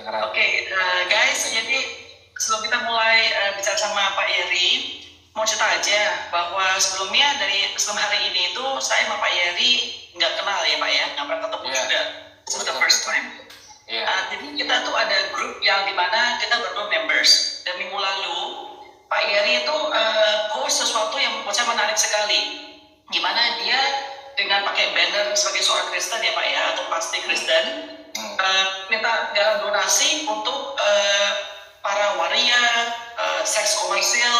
kedengeran. Oke, guys, jadi sebelum kita mulai bicara sama Pak Yeri, mau cerita aja bahwa sebelumnya sebelum hari ini itu saya sama Pak Yeri nggak kenal ya Pak ya, nggak pernah ketemu juga. This was the first time. Jadi kita tuh ada grup yang dimana kita berdua members. Dan minggu lalu Pak Yeri itu post sesuatu yang menurut saya menarik sekali. Gimana dia dengan pakai banner sebagai seorang Kristen ya Pak ya, atau pasti Kristen, minta galang donasi untuk para waria, seks komersil,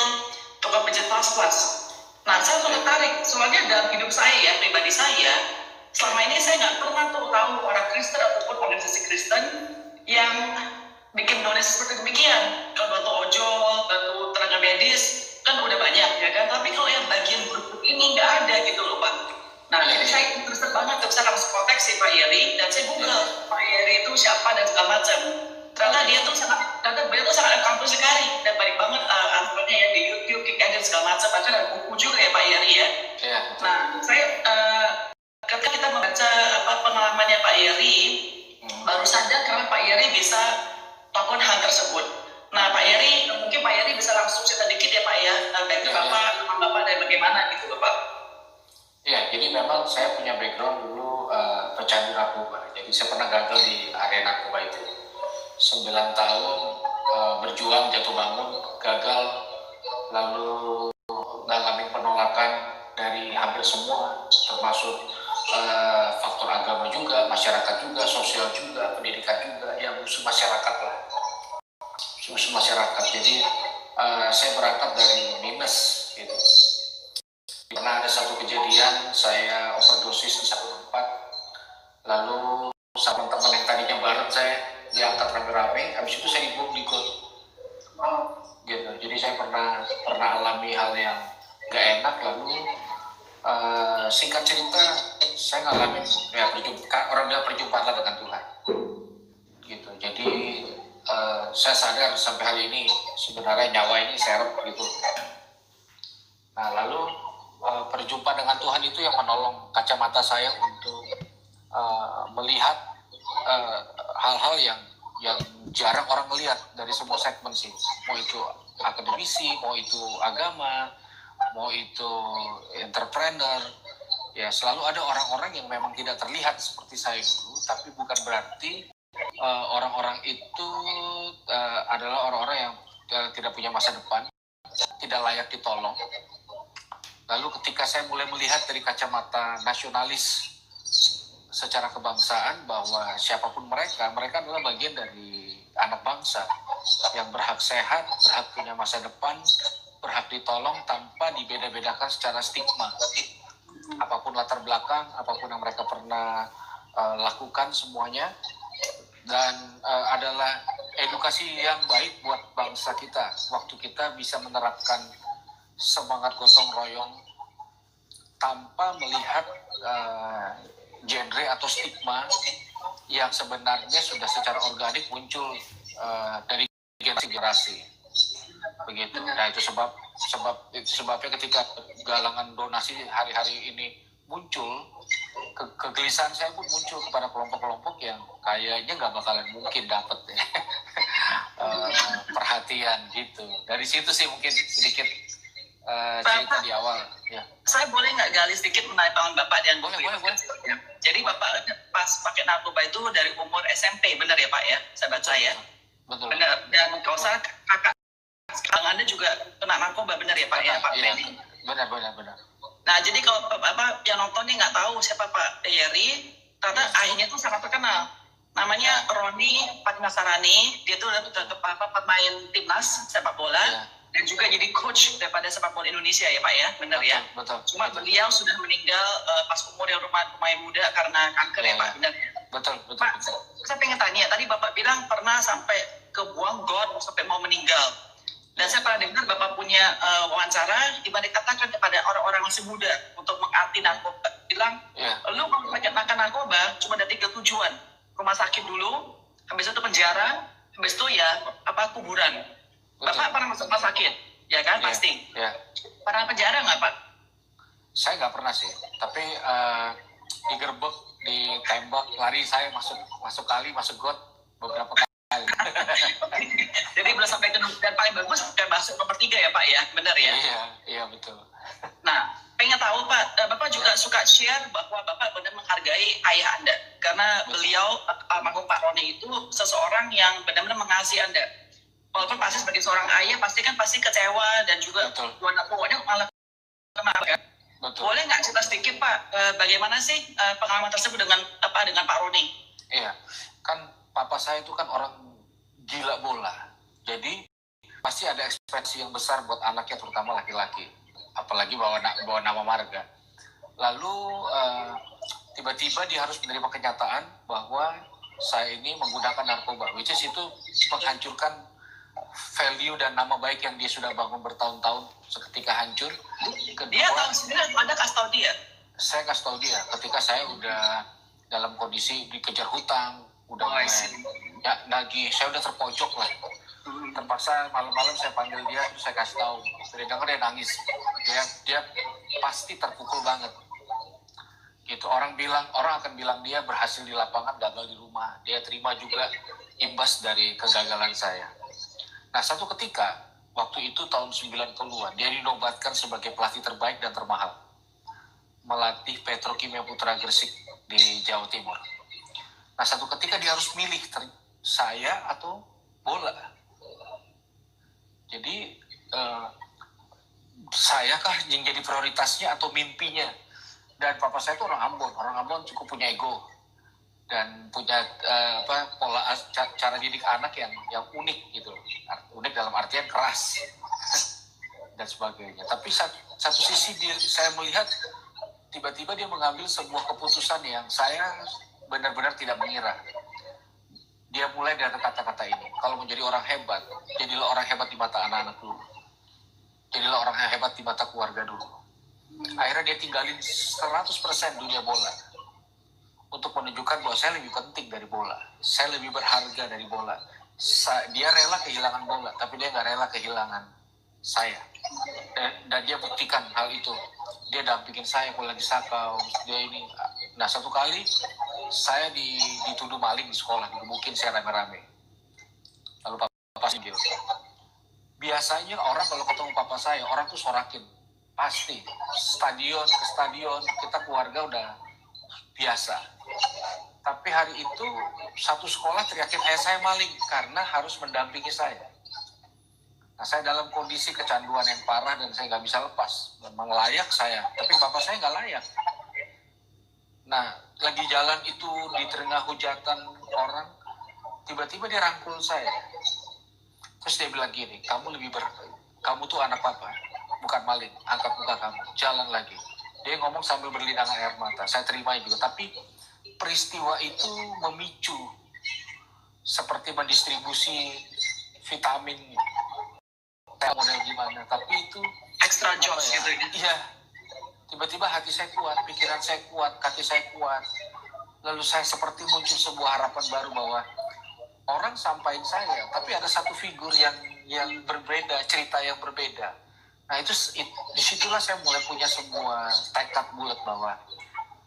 tukang pijat pas-pas. Nah, saya tuh tertarik, soalnya dalam hidup saya ya, pribadi saya, selama ini saya nggak pernah tuh tahu orang Kristen ataupun organisasi Kristen yang bikin donasi seperti demikian. Kalau bantu ojol, bantu tenaga medis, kan udah banyak ya kan, tapi kalau yang bagian grup ini nggak ada gitu loh Pak. Nah, jadi saya interested banget tuh, saya langsung kontak si Pak Yeri, dan saya google Pak Yeri itu siapa dan segala macam. Ternyata beliau tuh sangat kampus sekali, dan banyak banget artikelnya ya di YouTube, kick dan segala macam, bahkan ada buku juga ya Pak Yeri ya. Nah, saya ketika kita membaca pengalamannya Pak Yeri, baru sadar karena Pak Yeri bisa melakukan hal tersebut. Nah, Pak Yeri, mungkin Pak Yeri bisa langsung cerita dikit ya Pak ya, Bapak dan bagaimana gitu loh Pak. Ya, jadi memang saya punya background dulu pecandu narkoba. Jadi saya pernah gagal di area narkoba itu. 9 tahun berjuang jatuh bangun, gagal, lalu ngalamin penolakan dari hampir semua, termasuk faktor agama juga, masyarakat juga, sosial juga, pendidikan juga, ya musuh masyarakat lah. Musuh masyarakat. Jadi saya berangkat dari minus gitu. Karena ada satu kejadian saya overdosis di satu tempat, lalu sama teman yang tadinya bareng saya diangkat rame-rame, habis itu saya dibom di got. Gitu. Jadi saya pernah alami hal yang gak enak, lalu singkat cerita saya ngalamin ya orang bilang perjumpaan dengan Tuhan. Gitu. Jadi saya sadar sampai hari ini sebenarnya nyawa ini seret gitu. Nah, lalu perjumpaan dengan Tuhan itu yang menolong kacamata saya untuk melihat hal-hal yang jarang orang melihat dari semua segmen sih. Mau itu akademisi, mau itu agama, mau itu entrepreneur. Ya, selalu ada orang-orang yang memang tidak terlihat seperti saya dulu, tapi bukan berarti orang-orang itu adalah orang-orang yang tidak punya masa depan, tidak layak ditolong. Lalu ketika saya mulai melihat dari kacamata nasionalis secara kebangsaan bahwa siapapun mereka adalah bagian dari anak bangsa yang berhak sehat, berhak punya masa depan, berhak ditolong tanpa dibeda-bedakan secara stigma. Apapun latar belakang, apapun yang mereka pernah lakukan semuanya, dan adalah edukasi yang baik buat bangsa kita. Waktu kita bisa menerapkan semangat gotong royong tanpa melihat genre atau stigma yang sebenarnya sudah secara organik muncul dari generasi begitu. Nah, itu sebabnya ketika galangan donasi hari-hari ini muncul, kegelisahan saya pun muncul kepada kelompok-kelompok yang kayaknya nggak bakalan mungkin dapat ya. Perhatian gitu. Dari situ sih mungkin sedikit cerita di awal. Ya. Saya boleh nggak gali sedikit mengenai pengalaman Bapak dan boleh. Jadi Bapak pas pakai narkoba itu dari umur SMP, benar ya Pak ya? Saya baca ya. Betul. Benar. Dan kalau saya kakak Anda juga kena narkoba, benar ya Pak ya? Pak Benny. Benar. Nah, jadi kalau Bapak yang nonton nih nggak tahu siapa Pak Yeri, ternyata ayahnya tuh sangat terkenal. Namanya Roni Padmasarani. Dia tuh pemain timnas sepak bola. Dan juga jadi coach daripada sepak bola Indonesia ya Pak ya, benar ya? Betul. Cuma beliau sudah meninggal pas umur yang lumayan muda karena kanker ya Pak, benar ya? Betul. Pak, saya pengen tanya, tadi Bapak bilang pernah sampai kebuang got sampai mau meninggal. Dan saya pernah dengar Bapak punya wawancara di mana dikatakan kepada orang-orang masih muda untuk menganti narkoba. Bilang, lu kalau makan narkoba cuma ada 3 tujuan. Rumah sakit dulu, habis itu penjara, habis itu ya kuburan. Bapak pernah masuk rumah sakit, ya kan? Pasti. Pernah penjara nggak Pak? Saya nggak pernah sih, tapi digerebek, ditembak, lari saya masuk kali, masuk got beberapa kali. Jadi belum sampai ke dan paling bagus dan masuk nomor 3 ya Pak ya, benar ya? Iya betul. Nah, pengen tahu Pak, Bapak juga suka share bahwa Bapak benar menghargai ayah Anda. Karena beliau, almarhum Pak Roni itu seseorang yang benar-benar mengasihi Anda. Walaupun pasti sebagai seorang ayah, pasti kecewa dan juga dua anak pokoknya malah kemarin. Betul. Boleh nggak cerita sedikit Pak, bagaimana sih pengalaman tersebut dengan Pak Roni? Iya, kan papa saya itu kan orang gila bola. Jadi pasti ada ekspektasi yang besar buat anaknya, terutama laki-laki. Apalagi bawa nama marga. Lalu tiba-tiba dia harus menerima kenyataan bahwa saya ini menggunakan narkoba, which is itu menghancurkan value dan nama baik yang dia sudah bangun bertahun-tahun seketika hancur. Dia tahu sendiri, Anda kasih tahu dia? Saya kasih tahu dia ketika saya udah dalam kondisi dikejar hutang, udah ya nagih, saya udah terpojok lah. Terpaksa malam-malam saya panggil dia, terus saya kasih tahu. Dia dengar, dia nangis. Dia pasti terpukul banget. Gitu. Orang akan bilang dia berhasil di lapangan, gagal di rumah. Dia terima juga imbas dari kegagalan saya. Nah, satu ketika, waktu itu tahun 90-an, dia dinobatkan sebagai pelatih terbaik dan termahal. Melatih Petrokimia Putra Gresik di Jawa Timur. Nah, satu ketika dia harus milih saya atau bola. Jadi, saya kah yang jadi prioritasnya atau mimpinya? Dan papa saya itu orang Ambon cukup punya ego. Dan punya pola cara didik anak yang unik gitu, unik dalam artian keras dan sebagainya. Tapi satu sisi saya melihat tiba-tiba dia mengambil sebuah keputusan yang saya benar-benar tidak mengira. Dia mulai dari kata-kata ini, kalau menjadi orang hebat, jadilah orang hebat di mata anak-anak dulu, jadilah orang yang hebat di mata keluarga dulu. Akhirnya dia tinggalin 100% dunia bola untuk menunjukkan bahwa saya lebih penting dari bola, saya lebih berharga dari bola. Dia rela kehilangan bola, tapi dia nggak rela kehilangan saya. Dan dia buktikan hal itu. Dia dampingin saya kalau lagi sakau, dia ini. Nah, satu kali saya dituduh maling di sekolah, digebukin saya rame-rame. Lalu papa singgil. Biasanya orang kalau ketemu papa saya, orang tuh sorakin. Pasti. Stadion ke stadion, kita keluarga udah biasa. Tapi hari itu satu sekolah teriakin ayah saya maling karena harus mendampingi saya. Nah, saya dalam kondisi kecanduan yang parah dan saya nggak bisa lepas. Memang layak saya, tapi bapak saya nggak layak. Nah, lagi jalan itu di tengah hujatan orang, tiba-tiba dia rangkul saya. Terus dia bilang gini, kamu tuh anak papa, bukan maling, angkat muka kamu, jalan lagi. Dia ngomong sambil berlinangan air mata, saya terima juga. Tapi peristiwa itu memicu seperti mendistribusi vitamin model gimana, tapi itu extra jobs gitu ya. Iya, tiba-tiba hati saya kuat, pikiran saya kuat, kaki saya kuat. Lalu saya seperti muncul sebuah harapan baru bahwa orang sampaikan saya, tapi ada satu figur yang berbeda, cerita yang berbeda. Nah, disitulah saya mulai punya sebuah tekad bulat bahwa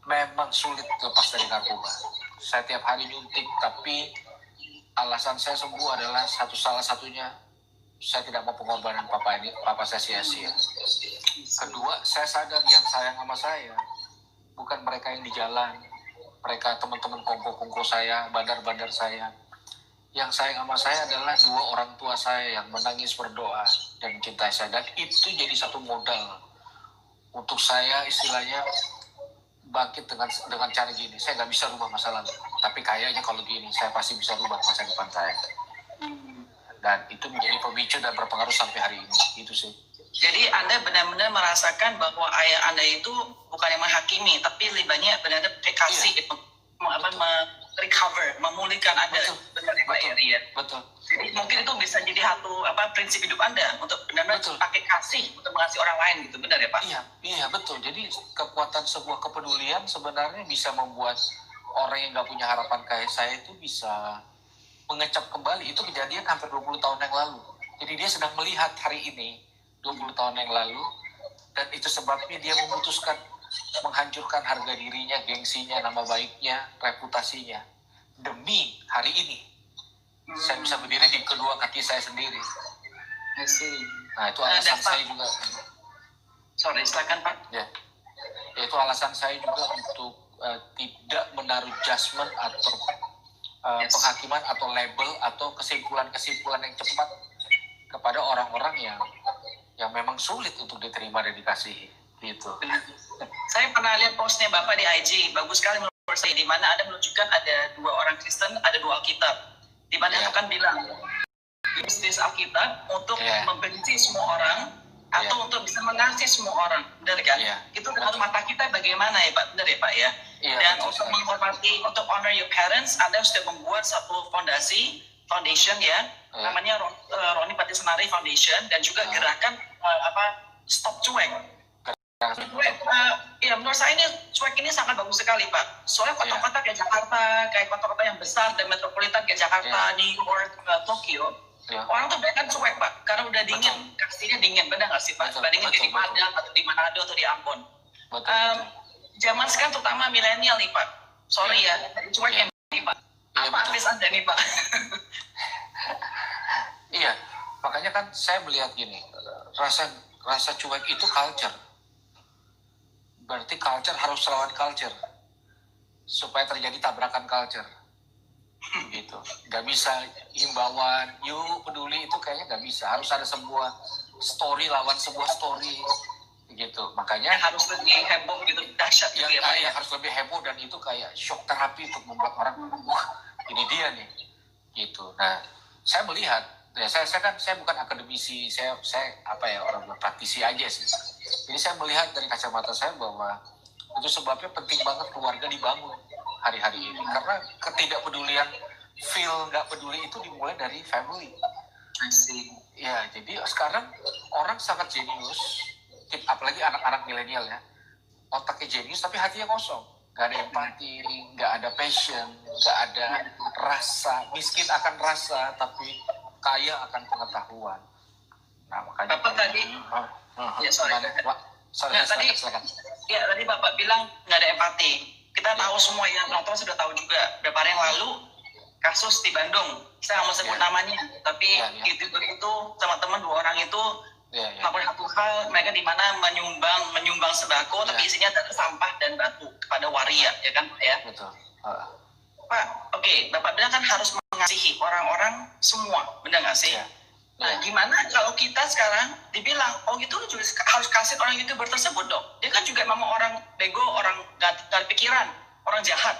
memang sulit lepas dari narkoba. Saya tiap hari nyuntik, tapi alasan saya sembuh adalah salah satunya saya tidak mau pengorbanan papa saya sia-sia. Kedua, saya sadar yang sayang sama saya bukan mereka yang di jalan, mereka teman-teman kongko-kongko saya, bandar-bandar saya. Yang sayang sama saya adalah dua orang tua saya yang menangis berdoa dan mencintai saya. Dan itu jadi satu modal untuk saya istilahnya bangkit dengan cara gini. Saya nggak bisa rubah masa lalu, tapi kayaknya kalau gini saya pasti bisa rubah masa depan saya. Dan itu menjadi pemicu dan berpengaruh sampai hari ini. Itu sih. Jadi Anda benar-benar merasakan bahwa ayah Anda itu bukan yang menghakimi, tapi lebih banyak benar-benar kasih, recover, memulihkan Anda. Betul. Ya. Betul. Jadi mungkin itu bisa jadi satu prinsip hidup Anda untuk benar-benar pakai kasih untuk mengasihi orang lain, gitu, benar ya Pak? Iya betul. Jadi kekuatan sebuah kepedulian sebenarnya bisa membuat orang yang nggak punya harapan kayak saya itu bisa mengecap kembali. Itu kejadian hampir 20 tahun yang lalu. Jadi dia sedang melihat hari ini 20 tahun yang lalu, dan itu sebabnya dia memutuskan menghancurkan harga dirinya, gengsinya, nama baiknya, reputasinya demi hari ini. Saya bisa berdiri kedua kaki saya sendiri. I see. Nah itu alasan saya juga. Sorry, silakan Pak. Ya, itu alasan saya juga untuk tidak menaruh judgement atau penghakiman atau label atau kesimpulan-kesimpulan yang cepat kepada orang-orang yang memang sulit untuk diterima dan dikasihi, gitu. Saya pernah lihat postnya Bapak di IG, bagus sekali menurut saya, di mana Anda menunjukkan ada 2 orang Kristen, ada 2 Alkitab, di mana itu kan bilang bisnis Alkitab untuk membenci semua orang atau untuk bisa mengasihi semua orang, benar kan? Itu dalam mata kita bagaimana ya Pak, benar ya Pak ya? Dan untuk menghormati, untuk honor your parents, Anda sudah membuat satu foundation ya, namanya Roni Patisenari Foundation, dan juga gerakan Stop Cuek. Ya menurut saya ini cuek ini sangat bagus sekali Pak. Soalnya kota-kota kayak Jakarta, kayak kota-kota yang besar dan metropolitan kayak Jakarta, New York, Tokyo, orang tuh banyak cuek Pak, karena udah dingin, kasihnya dingin, benar nggak sih Pak? Bandingin kayak di Padang atau di Manado atau di Ambon. Zaman sekarang terutama milenial nih Pak. Sorry ya, cuek yang nih Pak. Apa advice Anda nih Pak? Iya, makanya kan saya melihat gini, rasa cuek itu culture. Berarti culture harus lawan culture supaya terjadi tabrakan culture, gitu. Gak bisa himbauan, yuk peduli, itu kayaknya gak bisa. Harus ada sebuah story lawan sebuah story, gitu. Makanya harus lebih heboh gitu, dahsyat gitu ya. Harus lebih heboh, dan itu kayak shock terapi untuk membuat orang, wah ini dia nih, gitu. Nah, saya melihat, ya saya bukan akademisi, saya orang praktisi aja sih. Jadi saya melihat dari kacamata saya bahwa itu sebabnya penting banget keluarga dibangun hari-hari ini, karena ketidakpedulian, nggak peduli itu dimulai dari family. Ya, jadi sekarang orang sangat jenius, apalagi anak-anak milenial ya, otaknya jenius tapi hatinya kosong, nggak ada empati, nggak ada passion, nggak ada rasa, miskin akan rasa tapi kaya akan pengetahuan. Nah makanya Bapak tadi tadi Bapak bilang nggak ada empati. Kita tahu semua ya, nonton sudah tahu juga beberapa hari yang lalu kasus di Bandung, saya nggak mau sebut namanya, tapi YouTuber itu sama teman 2 orang itu melakukan satu hal, mereka di mana menyumbang sembako, tapi isinya adalah sampah dan batu kepada waria, ya kan Pak ya? Betul. Pak, oke, Bapak bilang kan harus mengasihi orang-orang semua, benar nggak sih? Nah, gimana kalau kita sekarang dibilang, oh gitu juga harus kasih orang YouTuber tersebut dong? Dia kan juga memang orang bego, orang gak pikiran, orang jahat.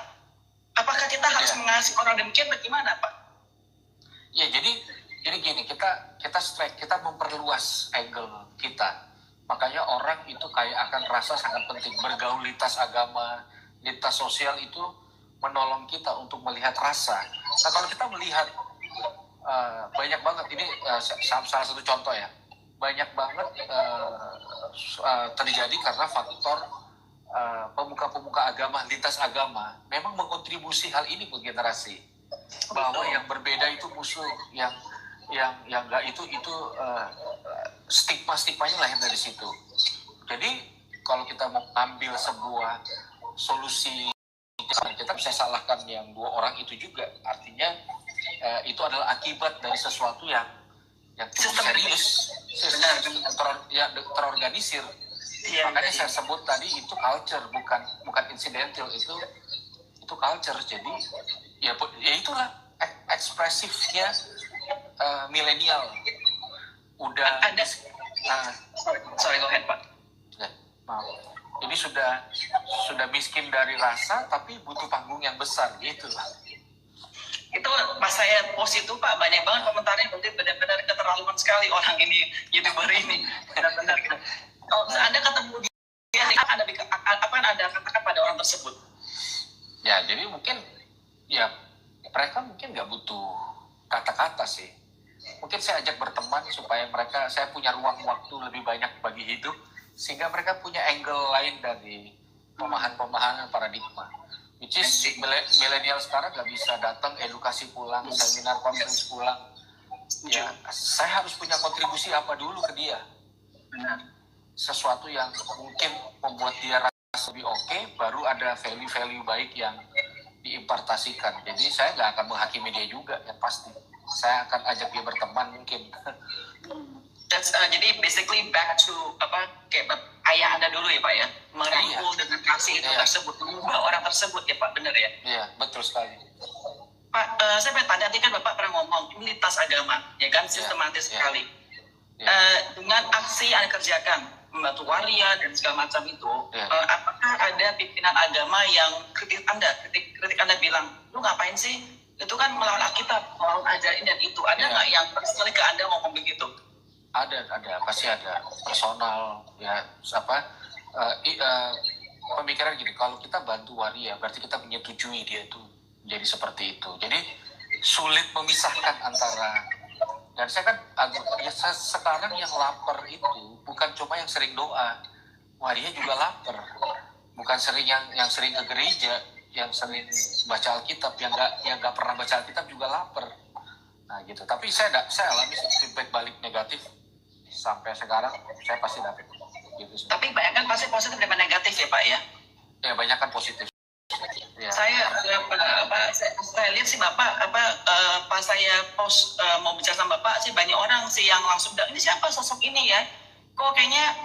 Apakah kita harus mengasihi orang demikian? Bagaimana, Pak? Ya, jadi gini, kita memperluas angle kita. Makanya orang itu kayak akan rasa sangat penting. Bergaul lintas agama, lintas sosial itu menolong kita untuk melihat rasa. Nah, kalau kita melihat banyak banget, ini salah satu contoh ya, banyak banget terjadi karena faktor pemuka-pemuka agama, lintas agama memang mengkontribusi hal ini buat generasi, bahwa yang berbeda itu musuh, yang enggak itu stigmanya lahir dari situ. Jadi kalau kita mau ambil sebuah solusi, kita bisa salahkan yang 2 orang itu juga, artinya itu adalah akibat dari sesuatu yang serius, terorganisir. Makanya saya sebut tadi itu culture, bukan incidental, itu culture. Jadi ya itulah ekspresifnya milenial. Udah sorry go ahead Pak. Ya, maaf. Ini sudah miskin dari rasa tapi butuh panggung yang besar, gitu lah. Itu pas saya post itu Pak, banyak banget komentarnya, benar-benar keterlaluan sekali orang ini, YouTuber ini, benar-benar gitu. Kalau Anda ketemu dia, apa Anda katakan pada orang tersebut? Ya, jadi mungkin ya mereka mungkin nggak butuh kata-kata sih. Mungkin saya ajak berteman supaya saya punya ruang waktu lebih banyak bagi hidup, sehingga mereka punya angle lain dari pemahaman paradigma. Which is milenial sekarang nggak bisa datang edukasi pulang, seminar konferensi pulang. Ya, saya harus punya kontribusi apa dulu ke dia. Sesuatu yang mungkin membuat dia rasa lebih oke, baru ada value-value baik yang diimpartasikan. Jadi saya nggak akan menghakimi dia juga, yang pasti. Saya akan ajak dia berteman mungkin. Jadi basically back to kayak ayah Anda dulu ya Pak ya, merangkul dengan kasih itu tersebut, mengubah orang tersebut ya Pak, benar ya? Iya, betul sekali. Pak, saya pengen tanya, tadi kan Bapak pernah ngomong lintas agama, ya kan, sistematis sekali. Dengan aksi yang dikerjakan, membantu waria dan segala macam itu, apakah ada pimpinan agama yang kritik Anda bilang, lu ngapain sih? Itu kan melawan Alkitab, melawan ajaran dan itu. Ada nggak yang personally ke Anda ngomong begitu? Ada, pasti ada. Personal, ya, pemikiran gini, kalau kita bantu waria, berarti kita menyetujui dia itu jadi seperti itu. Jadi sulit memisahkan antara, dan saya kan sekarang yang lapar itu bukan cuma yang sering doa, waria juga lapar. Bukan sering yang sering ke gereja, yang sering baca Alkitab, yang nggak pernah baca Alkitab juga lapar. Nah gitu. Tapi saya alami feedback balik negatif sampai sekarang, saya pasti dapat. Gitu. Tapi banyak kan pasti positif daripada negatif ya Pak ya? Ya banyak kan positif. Ya. Saya lihat sih Bapak pas saya post mau bicara sama Bapak sih, banyak orang sih yang langsung bilang, ini siapa sosok ini ya? Kok kayaknya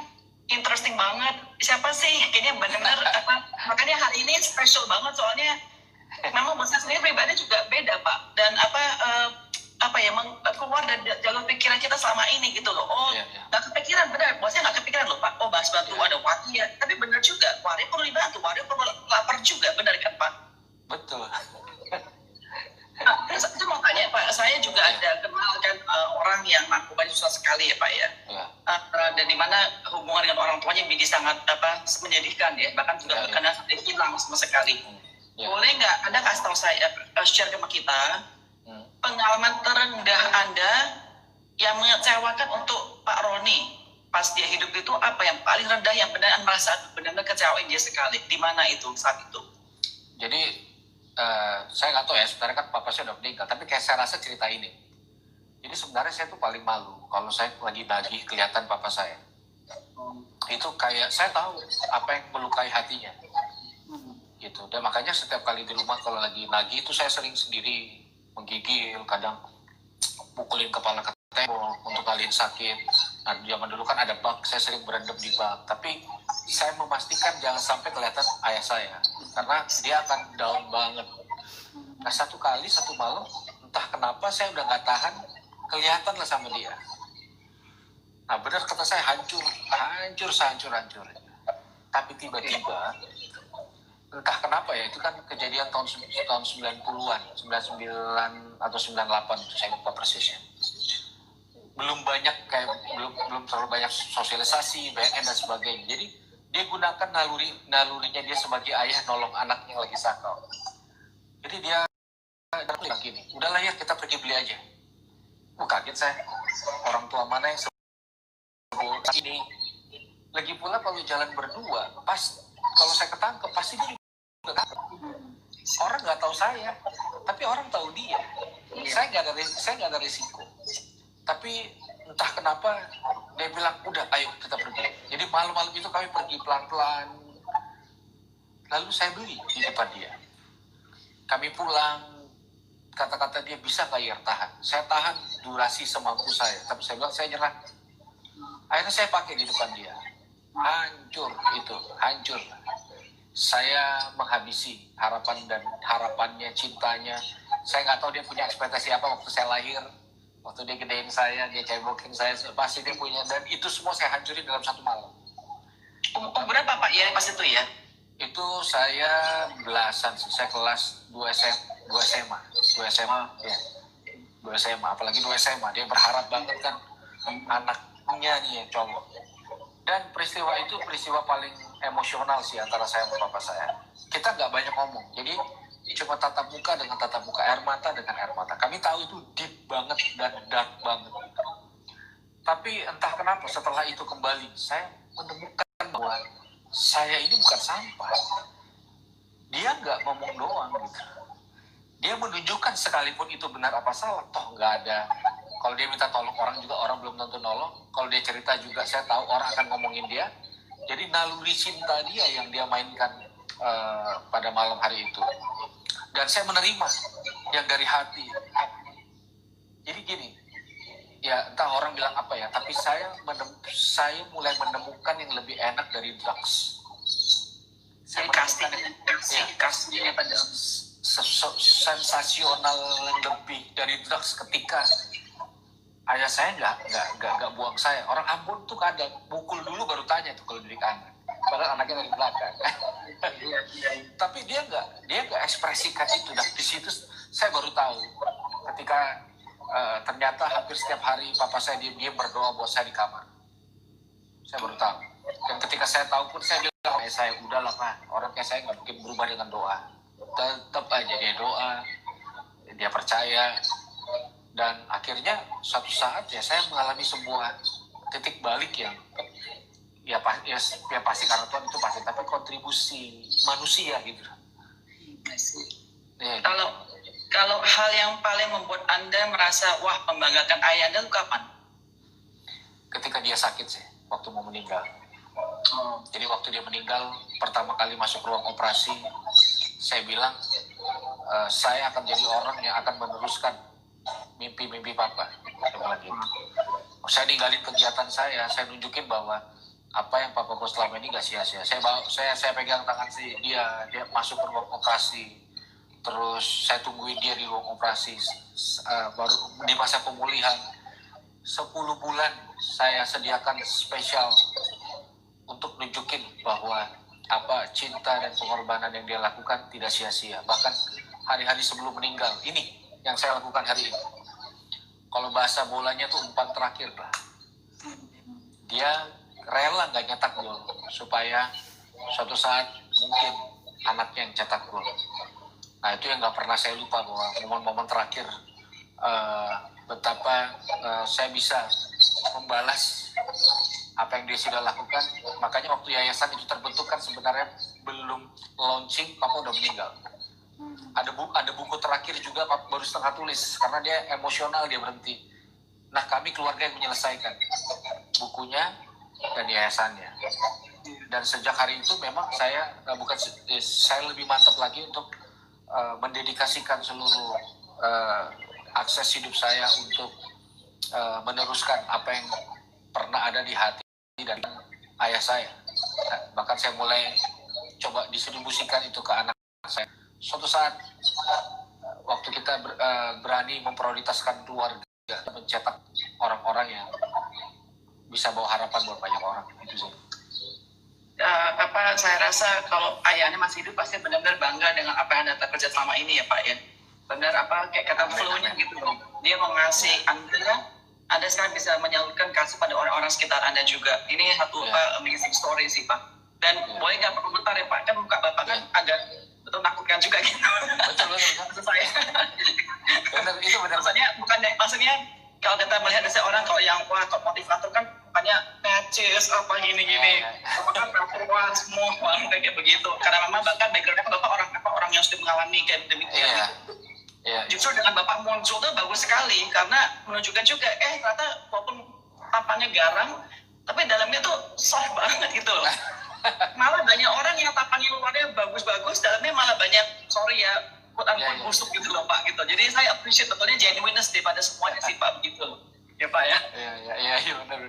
interesting banget, siapa sih? Kayaknya benar-benar makanya hari ini special banget soalnya memang saya sendiri pribadi juga beda Pak, dan keluar dari jalur pikiran kita selama ini gitu loh. Nggak kepikiran, benar, bosnya nggak kepikiran loh Pak. Bahas bantu ada waria, tapi benar juga, waria perlu dibantu, waria perlu lapar juga, benar kan Pak? Betul. Saya mau tanya Pak, saya juga ada kenal kan orang yang narkoba susah sekali ya Pak ya. Dan di mana hubungan dengan orang tuanya menjadi sangat menyedihkan ya, bahkan juga kadang sampai hilang sama sekali. Boleh nggak Anda kasih tahu saya, share ke kita pengalaman terendah Anda yang mengecewakan untuk Pak Roni pas dia hidup itu, apa yang paling rendah yang benar-benar merasa benar-benar kecewain dia sekali, di mana itu saat itu? Jadi saya nggak tahu ya, sebenarnya kan papa saya udah meninggal, tapi kayak saya rasa cerita ini. Jadi sebenarnya saya tuh paling malu kalau saya lagi nagih kelihatan papa saya. Itu kayak saya tahu apa yang melukai hatinya. Gitu. Dan makanya setiap kali di rumah kalau lagi nagih itu saya sering sendiri menggigil, kadang pukulin kepala ke tembok untuk ngalihin sakit. Nah, zaman dulu kan ada bak, saya sering berendam di bak. Tapi saya memastikan jangan sampai kelihatan ayah saya, karena dia akan down banget. Nah, satu malam, entah kenapa saya udah nggak tahan, kelihatan lah sama dia. Nah, benar kata saya, hancur. Tapi tiba-tiba, entah kenapa ya, itu kan kejadian tahun 90-an, 99 atau 98, saya lupa persisnya. Belum terlalu banyak sosialisasi, BNN dan sebagainya. Jadi dia gunakan nalurinya dia sebagai ayah nolong anaknya yang lagi sakau. Jadi dia bilang gini, udahlah ya kita pergi beli aja. Kaget saya, orang tua mana yang sebut ini. Lagi pula kalau jalan berdua, kalau saya ketangkep pasti dia juga takut. Orang nggak tahu saya, tapi orang tahu dia. Saya nggak ada risiko. Tapi entah kenapa dia bilang, udah ayo kita pergi. Jadi malam-malam itu kami pergi pelan-pelan. Lalu saya beli di depan dia. Kami pulang, kata-kata dia, bisa nggak ya tahan? Saya tahan durasi semampu saya. Tapi saya bilang, saya nyerah. Akhirnya saya pakai di depan dia. Hancur. Saya menghabisi harapannya, cintanya. Saya nggak tahu dia punya ekspektasi apa waktu saya lahir. Waktu dia gedein saya, dia cebokin saya, pasti dia punya. Dan itu semua saya hancurin dalam satu malam. Umur berapa Pak ya pas itu ya? Itu saya belasan, saya kelas 2 SMA. Apalagi 2 SMA. Dia berharap banget kan anaknya nih yang cowok. Dan peristiwa itu peristiwa paling emosional sih antara saya sama papa saya. Kita nggak banyak ngomong. Jadi cuma tatap muka dengan tatap muka, air mata dengan air mata. Kami tahu itu deep banget dan dark banget. Tapi entah kenapa setelah itu kembali, saya menemukan bahwa saya ini bukan sampah. Dia nggak ngomong doang gitu. Dia menunjukkan sekalipun itu benar apa salah, toh nggak ada. Kalau dia minta tolong orang juga, orang belum tentu nolong. Kalau dia cerita juga, saya tahu orang akan ngomongin dia. Jadi naluri cinta dia yang dia mainkan pada malam hari itu. dan saya menerima yang dari hati. Jadi gini, ya entah orang bilang apa ya, tapi saya mulai menemukan yang lebih enak dari drugs. Saya kasihnya pada sensasional yang lebih dari drugs ketika ayah saya nggak buang saya. Orang Ambon tuh kadang mukul dulu baru tanya tuh kalau jadi anak, padahal anaknya dari belakang. Tapi dia nggak ekspresikan itu. Dan di situ saya baru tahu ketika ternyata hampir setiap hari papa saya diam-diam berdoa buat saya di kamar. Saya baru tahu. Dan ketika saya tahu pun saya bilang, saya udahlah Pak, orang kayak saya nggak mungkin berubah dengan doa. Tetap aja dia doa, dia percaya. Dan akhirnya suatu saat ya saya mengalami sebuah titik balik yang ya pasti karena Tuhan itu pasti, tapi kontribusi manusia gitu. Ya, kalau hal yang paling membuat Anda merasa wah membanggakan ayah Anda itu kapan? Ketika dia sakit sih, waktu mau meninggal. Jadi waktu dia meninggal, pertama kali masuk ruang operasi, saya bilang saya akan jadi orang yang akan meneruskan mimpi-mimpi papa. Saya ninggalin kegiatan saya nunjukin bahwa apa yang papa buat selama ini gak sia-sia. Saya pegang tangan dia masuk ke ruang operasi, terus saya tungguin dia di ruang operasi, baru di masa pemulihan 10 bulan saya sediakan spesial untuk nunjukin bahwa apa cinta dan pengorbanan yang dia lakukan tidak sia-sia. Bahkan hari-hari sebelum meninggal, ini yang saya lakukan hari ini. Kalau bahasa bolanya tuh umpan terakhir lah. Dia rela nggak nyetak gol supaya suatu saat mungkin anaknya yang cetak gol. Nah itu yang nggak pernah saya lupa, bahwa momen-momen terakhir betapa saya bisa membalas apa yang dia sudah lakukan. Makanya waktu yayasan itu terbentuk kan sebenarnya belum launching, papa udah meninggal. Ada buku terakhir juga papa baru setengah tulis karena dia emosional, dia berhenti. Nah kami keluarga yang menyelesaikan bukunya dan yayasannya. Dan sejak hari itu memang saya saya lebih mantap lagi untuk mendedikasikan seluruh akses hidup saya untuk meneruskan apa yang pernah ada di hati dari ayah saya. Bahkan saya mulai coba distribusikan itu ke anak saya. Suatu saat waktu kita berani memprioritaskan keluarga, mencetak orang-orang yang bisa bawa harapan buat banyak orang, itu sih. Saya rasa kalau ayahnya masih hidup pasti benar-benar bangga dengan apa yang Anda kerja selama ini ya Pak ya. Benar kayak kata flow-nya gitu loh. Dia mau ngasih Anda sekarang bisa menyalurkan kasih pada orang-orang sekitar Anda juga. Ini satu amazing story sih Pak. Dan boleh nggak komentar ya Pak, kan muka Bapak kan agak betul menakutkan juga gitu. Betul. Saya. Itu benar. Maksudnya kalau kita melihat seorang kalau yang top motivator kan bukannya matches apa gini-gini, apakah perempuan semua kayak begitu. Karena memang bahkan backgroundnya kan Bapak orang yang sudah mengalami kayak demikian. Justru dengan Bapak muncul tuh bagus sekali karena menunjukkan juga ternyata walaupun tampangnya garang tapi dalamnya tuh soft banget gitu loh. Malah banyak orang yang tampangnya luarnya bagus-bagus, dalamnya malah banyak quote-unquote busuk gitu loh Pak gitu. Jadi saya appreciate betulnya genuineness daripada semuanya sih Pak begitu loh. Ya Pak ya. Iya benar.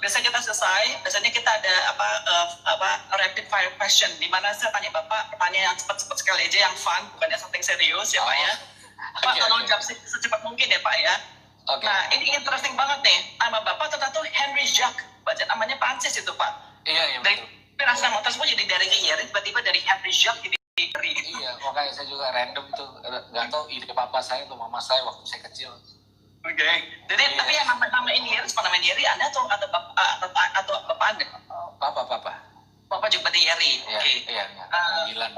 Biasanya kita selesai, biasanya kita ada rapid fire question di mana saya tanya Bapak pertanyaan yang cepat-cepat sekali aja, yang fun, bukan yang something serius ya Pak ya. Pak tolong jawab secepat mungkin ya Pak ya. Okay. Nah ini interesting banget nih, nama Bapak ternyata Henry Jacques, baca namanya Prancis itu Pak. Iya betul. Dari rasa nama tersebut jadi dari Yeri, tiba-tiba dari Henry Jacques jadi Yeri. Iya, makanya saya juga random tuh, nggak tahu ide papa saya atau mama saya waktu saya kecil. Oke. Jadi tapi yang nama ini Yeri, nama Yeri Anda atau Bapak Anda? Papa. Papa juga berarti Yeri. Iya. Panggilan.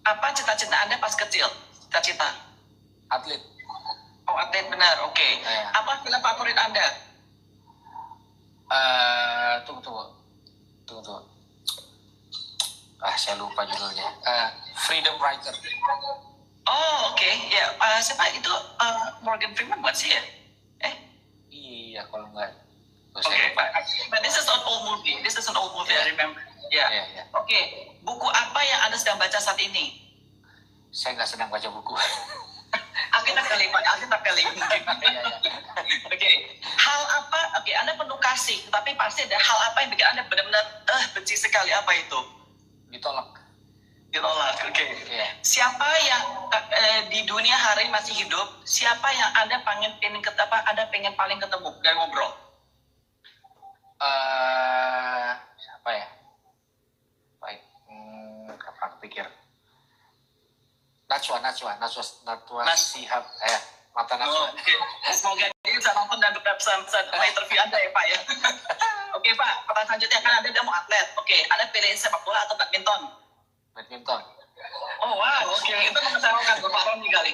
Apa cita-cita Anda pas kecil? Cita-cita? Atlet. Oh atlet benar, oke. Iya. Apa film favorit Anda? Tunggu. Saya lupa judulnya. Freedom Writer. Oh oke. Ya. Siapa itu? Morgan Freeman buat sih ya? Iya, kalau nggak. Okay, but this is an old movie. I remember. Ya. Ya, ya. Oke. Buku apa yang Anda sedang baca saat ini? Saya nggak sedang baca buku. Alkitab kali, Pak. Alkitab kali. Iya, iya. Oke. Hal apa? Oke, Anda penuh kasih, tapi pasti ada hal apa yang bikin Anda benar-benar benci sekali. Apa itu? Ditolak. Ditolak. Oke. Iya. Siapa yang di dunia hari masih hidup? Siapa yang Anda pengen Anda pengen paling ketemu dan ngobrol? Siapa ya? Baik. Kapan pikir? Najwa Shihab. Mata Najwa. Oke. Semoga dia bisa nonton dan bisa interview Anda ya Pak ya. Oke Pak, pertanyaan selanjutnya kan Anda mau atlet. Oke, Anda pilih sepak bola atau badminton? Badminton. Oh wow, oke. Itu mengecewakan Bapak Roni kali.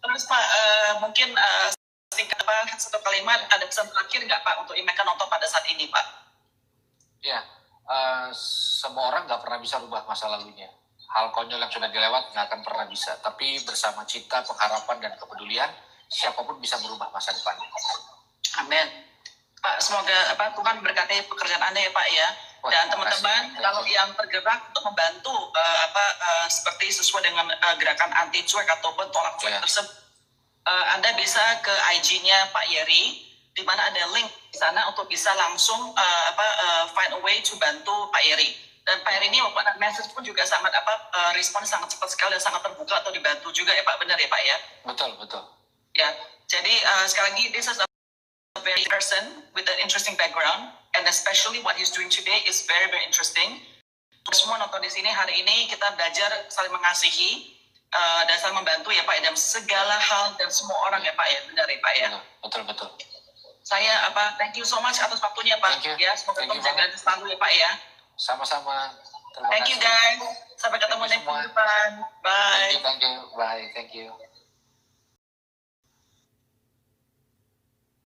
Terus Pak, mungkin singkat Pak, satu kalimat, ada pesan terakhir nggak Pak untuk mereka nonton pada saat ini Pak? Ya, semua orang nggak pernah bisa rubah masa lalunya. Hal konyol yang sudah dilewat nggak akan pernah bisa. Tapi bersama cinta, pengharapan, dan kepedulian, siapapun bisa merubah masa depan. Amin. Pak, semoga Tuhan berkati pekerjaan Anda ya Pak ya. Dan teman-teman, kalau yang tergerak untuk membantu seperti sesuai dengan gerakan anti cuek ataupun tolak cuek tersebut, Anda bisa ke IG-nya Pak Yeri, di mana ada link di sana untuk bisa langsung find a way to bantu Pak Yeri. Dan Pak Yeri ini membuat message pun juga sangat respon sangat cepat sekali dan sangat terbuka atau dibantu juga ya Pak, benar ya Pak ya? Betul, betul. Ya, jadi sekali lagi this is a very person with an interesting background, and especially what he's doing today is very very interesting. Semua nonton di sini hari ini kita belajar saling mengasihi dan saling membantu ya Pak dalam segala hal dan semua orang ya Pak ya, benar ya Pak ya. Betul betul. Saya thank you so much atas waktunya Pak. Ya, semoga Tuhan jaga selalu ya Pak ya. Sama-sama. Thank you guys. Sampai ketemu next depan. Bye. Thank you. Bye. Thank you.